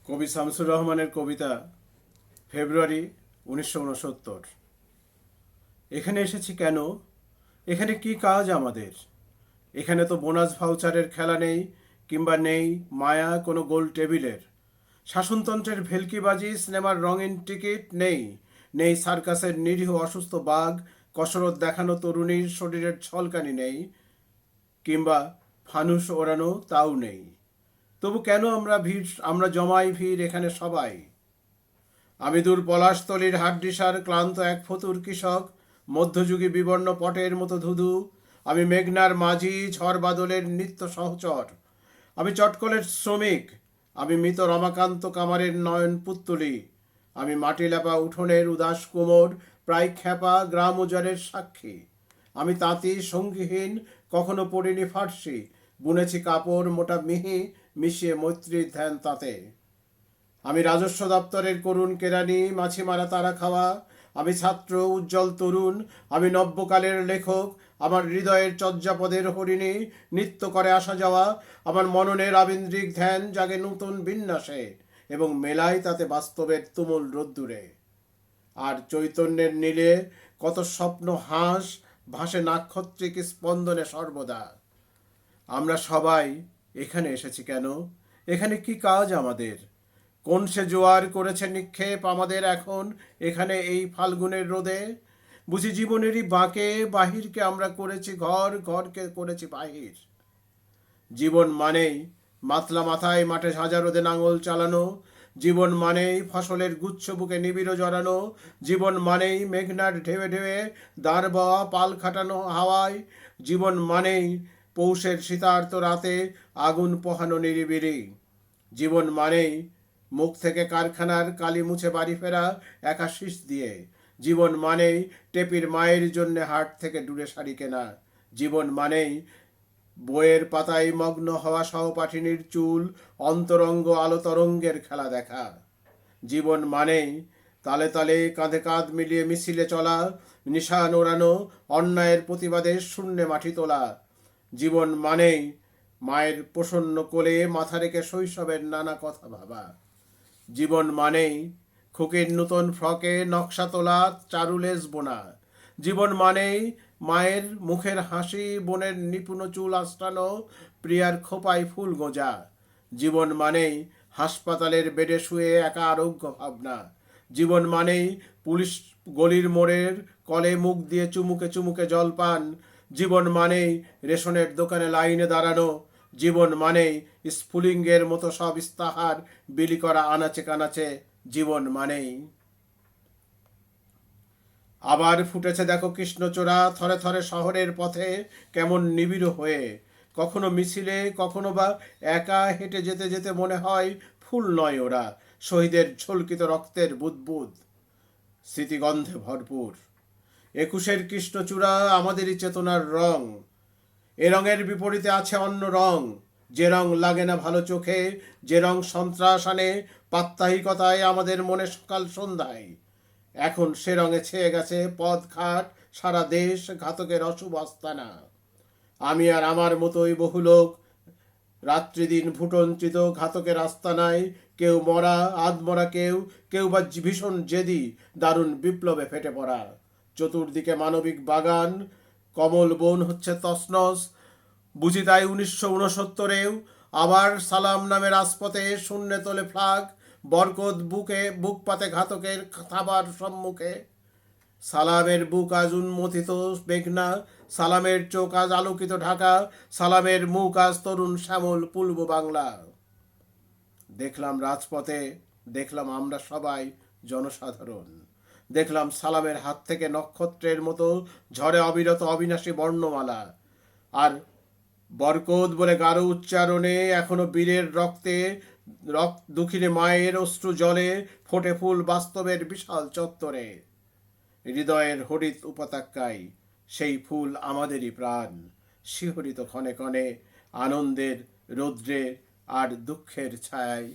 কবি শামসুর রহমানের কবিতা ফেব্রুয়ারি 1969। এখানে এসেছি কেন? এখানে কি কাজ আমাদের? এখানে তো বোনাস ভাউচারের খেলা নেই, কিংবা নেই মায়া কোনো গোল টেবিলের। শাসনতন্ত্রের ভেলকিবাজি সিনেমার রঙিন টিকিট নেই। নেই সার্কাসের নিরীহ অসুস্থ বাঘ, কসরত দেখানো তরুণীর শরীরের ছলকানি নেই, কিংবা ফানুস ওড়ানো তাও নেই। তবু কেন আমরা জমাই ভিড় এখানে সবাই? আমি দূর পলাশতলির হাড্ডিসার ক্লান্ত এক ফতুর কৃষক, মধ্যযুগী বিবর্ণ পটের মতো ধুধু। আমি মেঘনার মাঝি, ঝড় বাদলের নিত্য সহচর। আমি চটকলের শ্রমিক, আমি মৃত রমাকান্ত কামারের নয়ন পুত্তলি। আমি মাটি লেপা উঠোনের উদাস কোমর, প্রায় খ্যাপা গ্রাম উজাড়ের সাক্ষী। আমি তাঁতি সঙ্গীহীন, কখনো পড়িনি ফার্সি, বুনেছি কাপড় মোটা মিহি, মিশিয়ে মৈত্রীর ধ্যান তাতে। আমি রাজস্ব দপ্তরের করুণ কেরানি, মাছি মারা তারা খাওয়া। আমি ছাত্র উজ্জ্বল তরুণ, আমি নব্যকালের লেখক। আমার হৃদয়ের চর্যাপদের হরিণী নৃত্য করে আসা যাওয়া। আমার মননের আবিন্দ্রিক ধ্যান জাগে নূতন বিন্যাসে, এবং মেলায় তাতে বাস্তবের তুমুল রোদ্দুরে। আর চৈতন্যের নীলে কত স্বপ্ন হাঁস ভাসে নাক্ষত্রিক স্পন্দনে সর্বদা। আমরা সবাই এখানে এসেছি কেন? এখানে কি কাজ আমাদের? কোন সে জোয়ার করেছে নিক্ষেপ আমাদের এখন এখানে এই ফাল্গুনের রোদে? বুঝি জীবনেরই বাঁকে বাহিরকে আমরা করেছি ঘর, ঘরকে করেছি বাহির। জীবন মানেই মাতলা মাথায় মাঠে ঝাঁঝা রোদে নাঙল চালানো। জীবন মানেই ফসলের গুচ্ছ বুকে নিবিড় জড়ানো। জীবন মানেই মেঘনার ঢেউয়ে ঢেউয়ে দাঁড় বওয়া পাল খাটানো হাওয়ায়। জীবন মানেই পৌষের শীতার্ত রাতে আগুন পোহানো নিরিবিলি। জীবন মানেই মুখ থেকে কারখানার কালি মুছে বাড়ি ফেরা একা শীষ দিয়ে। জীবন মানেই টেপির মায়ের জন্য হাট থেকে দূরে শাড়ি কেনা। জীবন মানেই বইয়ের পাতায় মগ্ন হওয়া সহপাঠিনীর চুল অন্তরঙ্গ আলো তরঙ্গের খেলা দেখা। জীবন মানেই তালে তালে কাঁধে কাঁধ মিলিয়ে মিছিলে চলা, নিশান ওড়ানো, অন্যায়ের প্রতিবাদে শূন্যে মাটি তোলা। জীবন মানেই মায়ের প্রসন্ন কোলে মাথা রেখে শৈশবের নানা কথা ভাবা। জীবন মানেই খুকির নূতন ফ্রকে নকশা তোলা চারুলেস বোনা। জীবন মানেই মায়ের মুখের হাসি, বোনের নিপুণ চুল আঁচড়ানো, প্রিয়ার খোপায় ফুল গোজা। জীবন মানেই হাসপাতালের বেডে শুয়ে একা আরোগ্য ভাবনা। জীবন মানেই পুলিশ গলির মোড়ের কলে মুখ দিয়ে চুমুকে চুমুকে জলপান। জীবন মানেই রেশনের দোকানে লাইনে দাঁড়ানো। জীবন মানেই স্ফুলিঙ্গের মতো সব ইস্তাহার বিলি করা আনাচে কানাচে। জীবন মানেই আবার ফুটেছে দেখো কৃষ্ণচূড়া থরে থরে শহরের পথে, কেমন নিবিড় হয়ে। কখনো মিছিলে, কখনো বা একা হেঁটে যেতে যেতে মনে হয় ফুল নয় ওরা, শহীদের ঝলকিত রক্তের বুদবুদ, স্মৃতিগন্ধে ভরপুর। একুশের কৃষ্ণচূড়া আমাদেরই চেতনার রং। এ রঙের বিপরীতে আছে অন্য রং, যে রং লাগে না ভালো চোখে, যে রং সন্ত্রাস আনে প্রাত্যহিকতায় আমাদের মনে সকাল সন্ধ্যায়। এখন সে রঙে ছেয়ে গেছে পথঘাট, সারা দেশ ঘাতকের অশুভ আস্তানা। আমি আর আমার মতোই বহু লোক রাত্রিদিন ভুটঞ্চিত ঘাতকের আস্তানায়, কেউ মরা আধমরা, কেউ কেউ বা ভীষণ জেদি দারুণ বিপ্লবে ফেটে পড়া। চতুর্দিকে মানবিক বাগান, কমল বন হচ্ছে তছনছ। বুঝি তাই 1969-এও আবার সালাম নামে রাজপথে শূন্যে তোলে ফ্লাগ, বরকত বুক পাতে ঘাতকের থাবার সম্মুখে। সালামের বুক আজ উন্মথিত মেঘনা, সালামের চোখ আজ আলোকিত ঢাকা, সালামের মুখ আজ তরুণ শ্যামল পূর্ব বাংলা। দেখলাম রাজপথে, দেখলাম আমরা সবাই জনসাধারণ। দেখলাম সালামের হাত থেকে নক্ষত্রের মতো ঝড়ে অবিরত অবিনাশী বর্ণমালা। আর বরকত বলে গাঢ় উচ্চারণে এখনো বীরের রক্তে দুঃখিনী মায়ের অশ্রু জলে ফোটে ফুল বাস্তবের বিশাল চত্বরে। হৃদয়ের হরিত উপত্যকায় সেই ফুল আমাদেরই প্রাণ, শিহরিত ক্ষণে ক্ষণে আনন্দের রৌদ্রে আর দুঃখের ছায়ায়।